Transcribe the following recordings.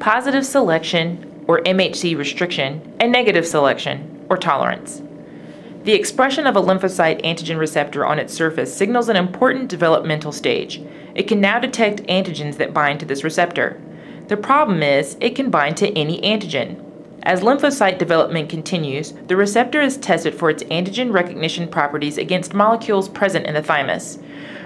positive selection, or MHC restriction, and negative selection, or tolerance. The expression of a lymphocyte antigen receptor on its surface signals an important developmental stage. It can now detect antigens that bind to this receptor. The problem is, it can bind to any antigen. As lymphocyte development continues, the receptor is tested for its antigen recognition properties against molecules present in the thymus.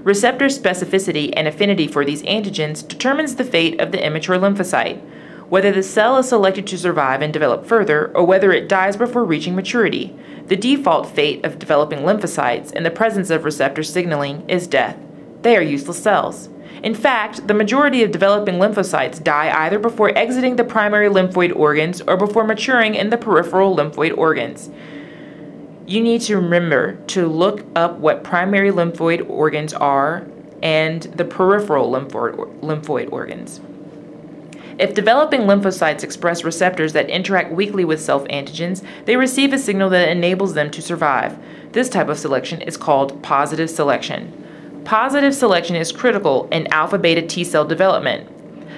Receptor specificity and affinity for these antigens determines the fate of the immature lymphocyte, whether the cell is selected to survive and develop further, or whether it dies before reaching maturity. The default fate of developing lymphocytes in the presence of receptor signaling is death. They are useless cells. In fact, the majority of developing lymphocytes die either before exiting the primary lymphoid organs or before maturing in the peripheral lymphoid organs. You need to remember to look up what primary lymphoid organs are and the peripheral lymphoid organs. If developing lymphocytes express receptors that interact weakly with self-antigens, they receive a signal that enables them to survive. This type of selection is called positive selection. Positive selection is critical in alpha-beta T cell development.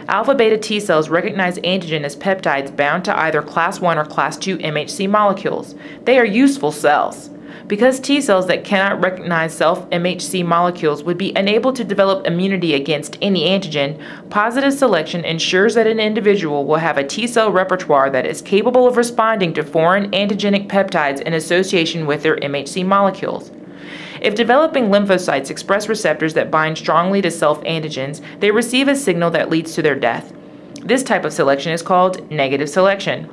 Alpha-beta T cells recognize antigen as peptides bound to either class 1 or class 2 MHC molecules. They are useful cells. Because T cells that cannot recognize self-MHC molecules would be unable to develop immunity against any antigen, positive selection ensures that an individual will have a T cell repertoire that is capable of responding to foreign antigenic peptides in association with their MHC molecules. If developing lymphocytes express receptors that bind strongly to self-antigens, they receive a signal that leads to their death. This type of selection is called negative selection.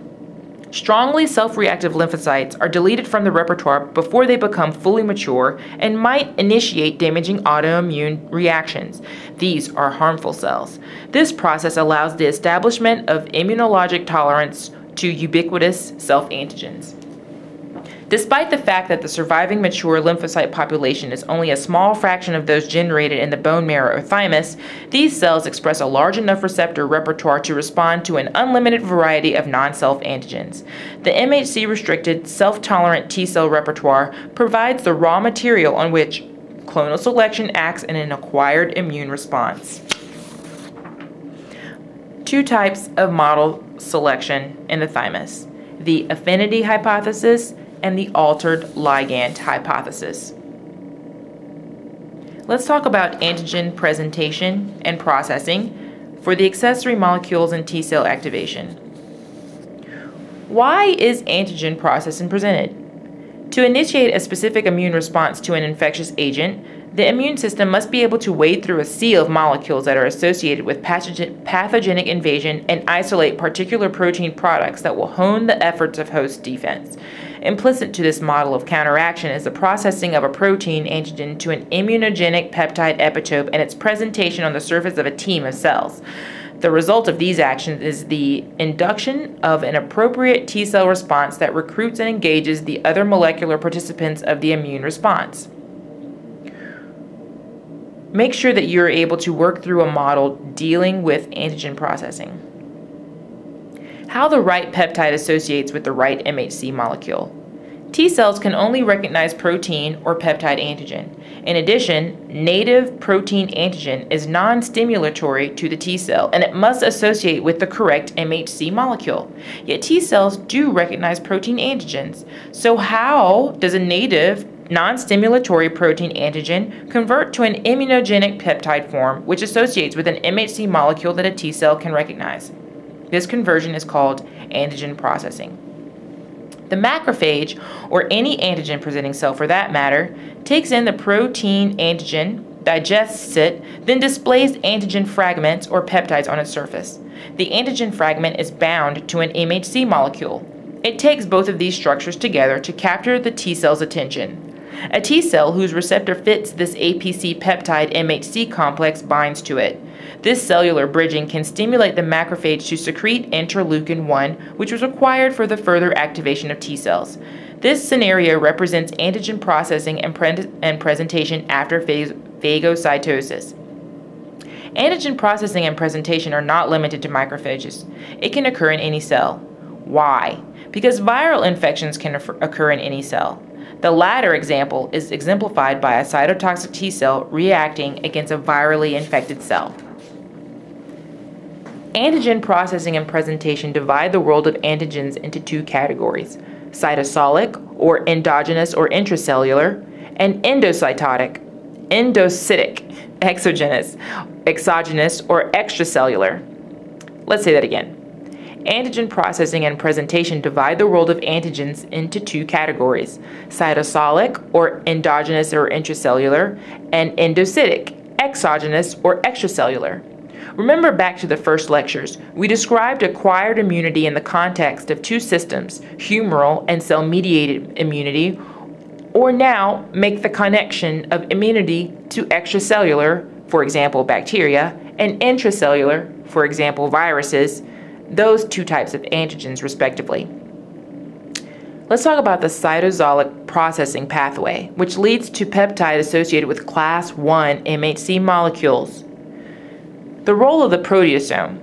Strongly self-reactive lymphocytes are deleted from the repertoire before they become fully mature and might initiate damaging autoimmune reactions. These are harmful cells. This process allows the establishment of immunologic tolerance to ubiquitous self-antigens. Despite the fact that the surviving mature lymphocyte population is only a small fraction of those generated in the bone marrow or thymus, these cells express a large enough receptor repertoire to respond to an unlimited variety of non-self antigens. The MHC-restricted, self-tolerant T cell repertoire provides the raw material on which clonal selection acts in an acquired immune response. Two types of model selection in the thymus: the affinity hypothesis and the altered ligand hypothesis. Let's talk about antigen presentation and processing for the accessory molecules in T cell activation. Why is antigen processed and presented? To initiate a specific immune response to an infectious agent, the immune system must be able to wade through a sea of molecules that are associated with pathogenic invasion and isolate particular protein products that will hone the efforts of host defense. Implicit to this model of counteraction is the processing of a protein antigen to an immunogenic peptide epitope and its presentation on the surface of a team of cells. The result of these actions is the induction of an appropriate T cell response that recruits and engages the other molecular participants of the immune response. Make sure that you're able to work through a model dealing with antigen processing. How the right peptide associates with the right MHC molecule. T cells can only recognize protein or peptide antigen. In addition, native protein antigen is non-stimulatory to the T cell, and it must associate with the correct MHC molecule. Yet T cells do recognize protein antigens. So how does a native non-stimulatory protein antigen convert to an immunogenic peptide form which associates with an MHC molecule that a T cell can recognize? This conversion is called antigen processing. The macrophage, or any antigen-presenting cell for that matter, takes in the protein antigen, digests it, then displays antigen fragments or peptides on its surface. The antigen fragment is bound to an MHC molecule. It takes both of these structures together to capture the T cell's attention. A T cell whose receptor fits this APC peptide MHC complex binds to it. This cellular bridging can stimulate the macrophage to secrete interleukin-1, which was required for the further activation of T cells. This scenario represents antigen processing and presentation after phagocytosis. Antigen processing and presentation are not limited to macrophages. It can occur in any cell. Why? Because viral infections can occur in any cell. The latter example is exemplified by a cytotoxic T cell reacting against a virally infected cell. Antigen processing and presentation divide the world of antigens into two categories: cytosolic, or endogenous or intracellular, and endocytic, exogenous, or extracellular. Let's say that again. Antigen processing and presentation divide the world of antigens into two categories: cytosolic, or endogenous or intracellular, and endocytic, exogenous, or extracellular. Remember back to the first lectures, we described acquired immunity in the context of two systems, humoral and cell-mediated immunity, or now make the connection of immunity to extracellular, for example bacteria, and intracellular, for example viruses, those two types of antigens respectively. Let's talk about the cytosolic processing pathway, which leads to peptide associated with class 1 MHC molecules. The role of the proteasome.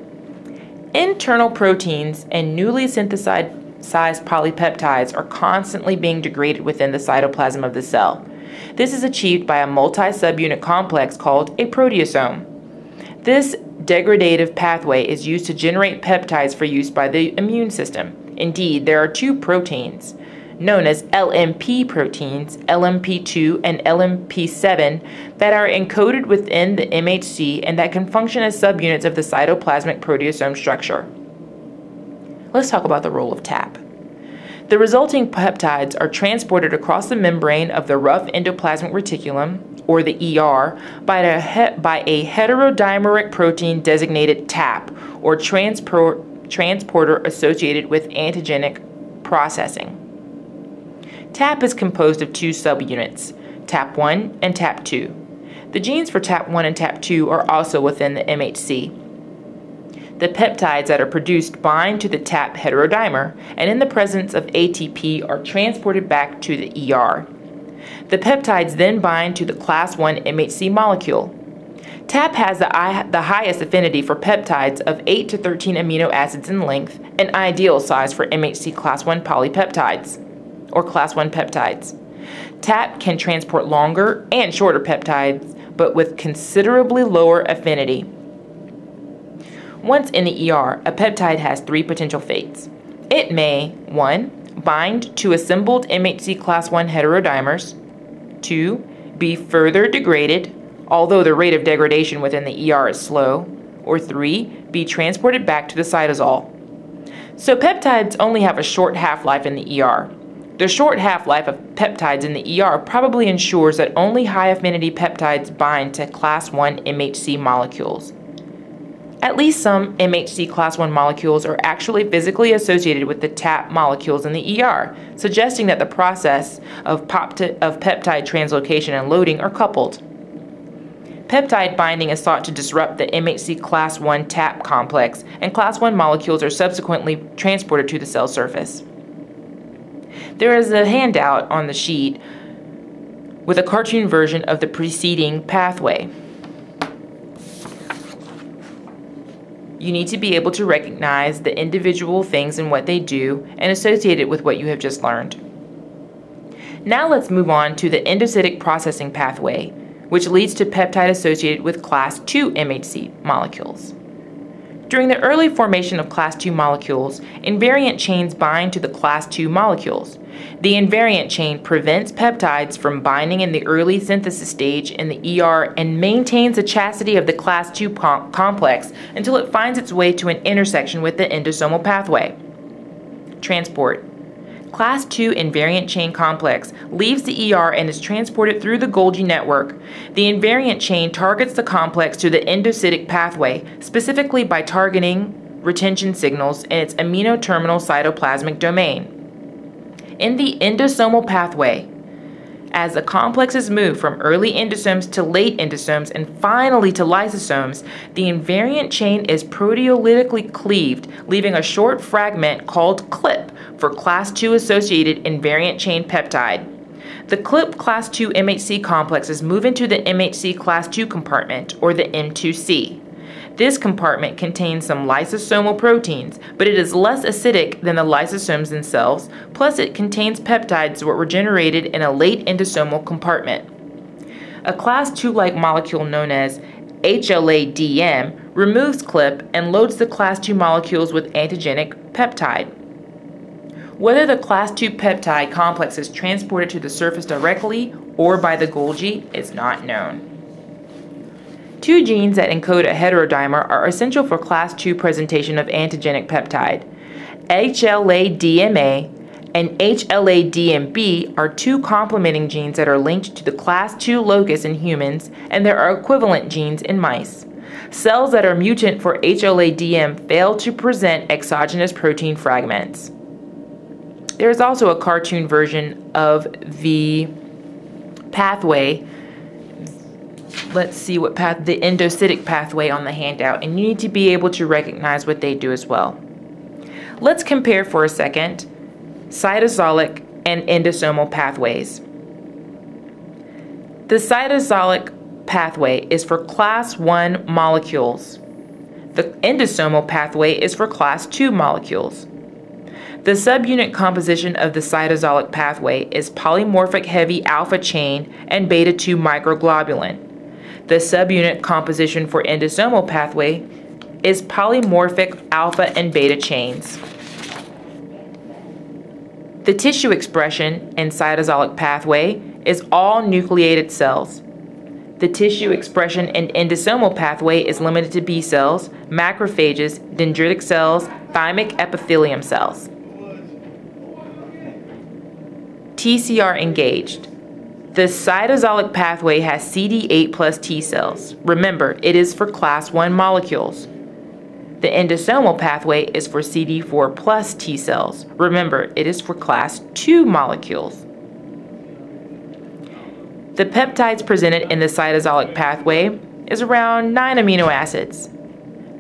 Internal proteins and newly synthesized polypeptides are constantly being degraded within the cytoplasm of the cell. This is achieved by a multi-subunit complex called a proteasome. This degradative pathway is used to generate peptides for use by the immune system. Indeed, there are two proteins, known as LMP proteins, LMP2 and LMP7, that are encoded within the MHC and that can function as subunits of the cytoplasmic proteasome structure. Let's talk about the role of TAP. The resulting peptides are transported across the membrane of the rough endoplasmic reticulum, or the ER, by a heterodimeric protein designated TAP, or transporter associated with antigenic processing. TAP is composed of two subunits, TAP1 and TAP2. The genes for TAP1 and TAP2 are also within the MHC. The peptides that are produced bind to the TAP heterodimer, and in the presence of ATP are transported back to the ER. The peptides then bind to the class 1 MHC molecule. TAP has the highest affinity for peptides of 8 to 13 amino acids in length, an ideal size for MHC class 1 polypeptides, or class 1 peptides. TAP can transport longer and shorter peptides, but with considerably lower affinity. Once in the ER, a peptide has three potential fates. It may, 1. Bind to assembled MHC class 1 heterodimers, 2. Be further degraded, although the rate of degradation within the ER is slow, or 3. Be transported back to the cytosol. So peptides only have a short half-life in the ER. The short half-life of peptides in the ER probably ensures that only high-affinity peptides bind to class 1 MHC molecules. At least some MHC class 1 molecules are actually physically associated with the TAP molecules in the ER, suggesting that the process of peptide translocation and loading are coupled. Peptide binding is thought to disrupt the MHC class 1 TAP complex, and class 1 molecules are subsequently transported to the cell surface. There is a handout on the sheet with a cartoon version of the preceding pathway. You need to be able to recognize the individual things and what they do and associate it with what you have just learned. Now let's move on to the endocytic processing pathway, which leads to peptide associated with class 2 MHC molecules. During the early formation of class 2 molecules, invariant chains bind to the class 2 molecules. The invariant chain prevents peptides from binding in the early synthesis stage in the ER and maintains the chastity of the class 2 complex until it finds its way to an intersection with the endosomal pathway. Transport. Class 2 invariant chain complex leaves the ER and is transported through the Golgi network. The invariant chain targets the complex to the endocytic pathway, specifically by targeting retention signals in its amino-terminal cytoplasmic domain. In the endosomal pathway, as the complexes move from early endosomes to late endosomes and finally to lysosomes, the invariant chain is proteolytically cleaved, leaving a short fragment called CLIP for class 2 associated invariant chain peptide. The CLIP class 2 MHC complexes move into the MHC class 2 compartment, or the M2C. This compartment contains some lysosomal proteins, but it is less acidic than the lysosomes themselves, plus it contains peptides that were generated in a late endosomal compartment. A class 2-like molecule known as HLA-DM, removes CLIP and loads the class II molecules with antigenic peptide. Whether the class II peptide complex is transported to the surface directly or by the Golgi is not known. Two genes that encode a heterodimer are essential for class II presentation of antigenic peptide. HLA-DMA and HLA-DMB are two complementing genes that are linked to the class II locus in humans, and there are equivalent genes in mice. Cells that are mutant for HLA-DM fail to present exogenous protein fragments. There is also a cartoon version of the pathway. Let's see what the endocytic pathway on the handout, and you need to be able to recognize what they do as well. Let's compare for a second cytosolic and endosomal pathways. The cytosolic pathway is for class I molecules. The endosomal pathway is for class II molecules. The subunit composition of the cytosolic pathway is polymorphic heavy alpha chain and beta 2 microglobulin. The subunit composition for endosomal pathway is polymorphic alpha and beta chains. The tissue expression in cytosolic pathway is all nucleated cells. The tissue expression in endosomal pathway is limited to B cells, macrophages, dendritic cells, thymic epithelium cells. TCR engaged. The cytosolic pathway has CD8 plus T cells. Remember, it is for class I molecules. The endosomal pathway is for CD4 plus T cells. Remember, it is for class II molecules. The peptides presented in the cytosolic pathway is around 9 amino acids.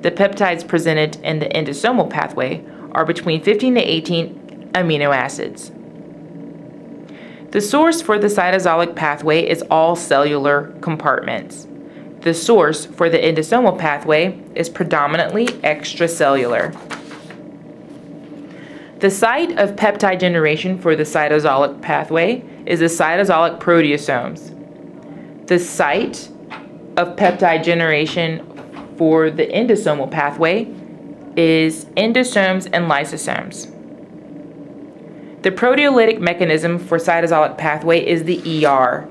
The peptides presented in the endosomal pathway are between 15 to 18 amino acids. The source for the cytosolic pathway is all cellular compartments. The source for the endosomal pathway is predominantly extracellular. The site of peptide generation for the cytosolic pathway is the cytosolic proteasomes. The site of peptide generation for the endosomal pathway is endosomes and lysosomes. The proteolytic mechanism for cytosolic pathway is the ER.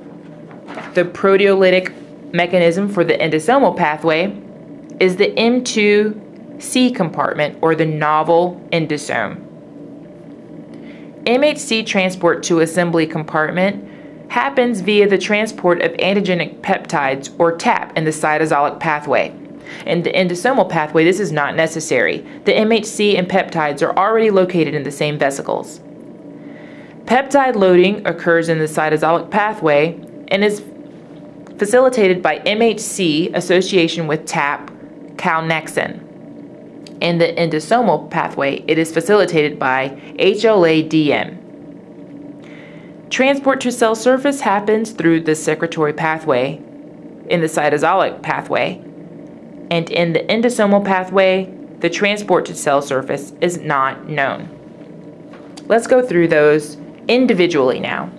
The proteolytic mechanism for the endosomal pathway is the M2C compartment, or the novel endosome. MHC transport to assembly compartment happens via the transport of antigenic peptides, or TAP, in the cytosolic pathway. In the endosomal pathway, this is not necessary. The MHC and peptides are already located in the same vesicles. Peptide loading occurs in the cytosolic pathway and is facilitated by MHC association with TAP calnexin. In the endosomal pathway, it is facilitated by HLA-DM. Transport to cell surface happens through the secretory pathway in the cytosolic pathway, and in the endosomal pathway, the transport to cell surface is not known. Let's go through those individually now.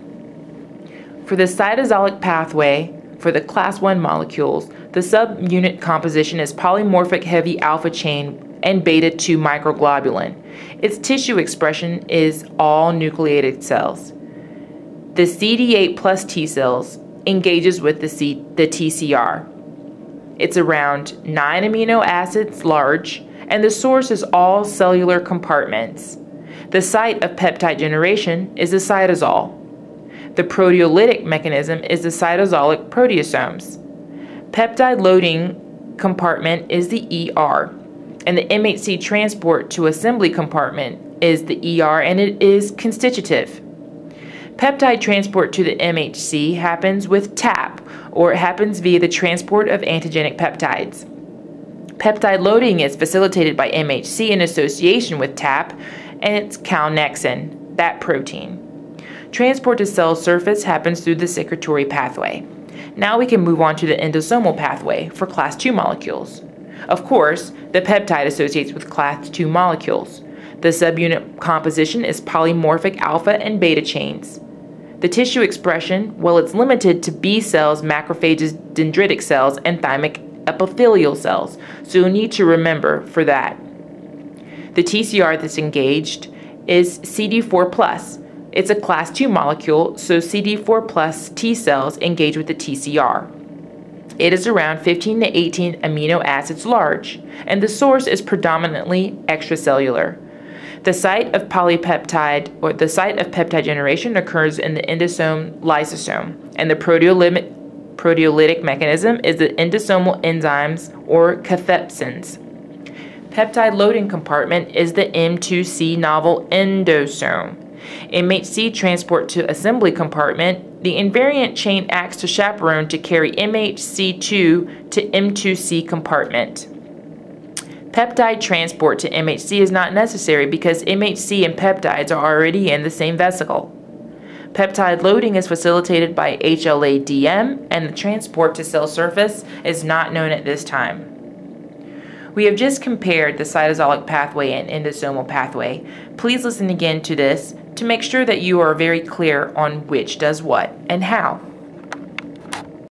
For the cytosolic pathway, for the class I molecules, the subunit composition is polymorphic heavy alpha chain and beta 2 microglobulin. Its tissue expression is all nucleated cells. The CD8 plus T cells engages with the TCR. It's around 9 amino acids large, and the source is all cellular compartments. The site of peptide generation is the cytosol. The proteolytic mechanism is the cytosolic proteasomes. Peptide loading compartment is the ER, and the MHC transport to assembly compartment is the ER, and it is constitutive. Peptide transport to the MHC happens with TAP, or it happens via the transport of antigenic peptides. Peptide loading is facilitated by MHC in association with TAP, and it's calnexin, that protein. Transport to cell surface happens through the secretory pathway. Now we can move on to the endosomal pathway for class II molecules. Of course, the peptide associates with class II molecules. The subunit composition is polymorphic alpha and beta chains. The tissue expression, well, it's limited to B cells, macrophages, dendritic cells, and thymic epithelial cells, so you'll need to remember for that. The TCR that's engaged is CD4+. It's a class 2 molecule, so CD4+ T cells engage with the TCR. It is around 15 to 18 amino acids large, and the source is predominantly extracellular. The site of polypeptide, or the site of peptide generation, occurs in the endosome lysosome, and the proteolytic mechanism is the endosomal enzymes or cathepsins. Peptide loading compartment is the M2C novel endosome. MHC transport to assembly compartment. The invariant chain acts to chaperone to carry MHC2 to M2C compartment. Peptide transport to MHC is not necessary because MHC and peptides are already in the same vesicle. Peptide loading is facilitated by HLA-DM, and the transport to cell surface is not known at this time. We have just compared the cytosolic pathway and endosomal pathway. Please listen again to this to make sure that you are very clear on which does what and how.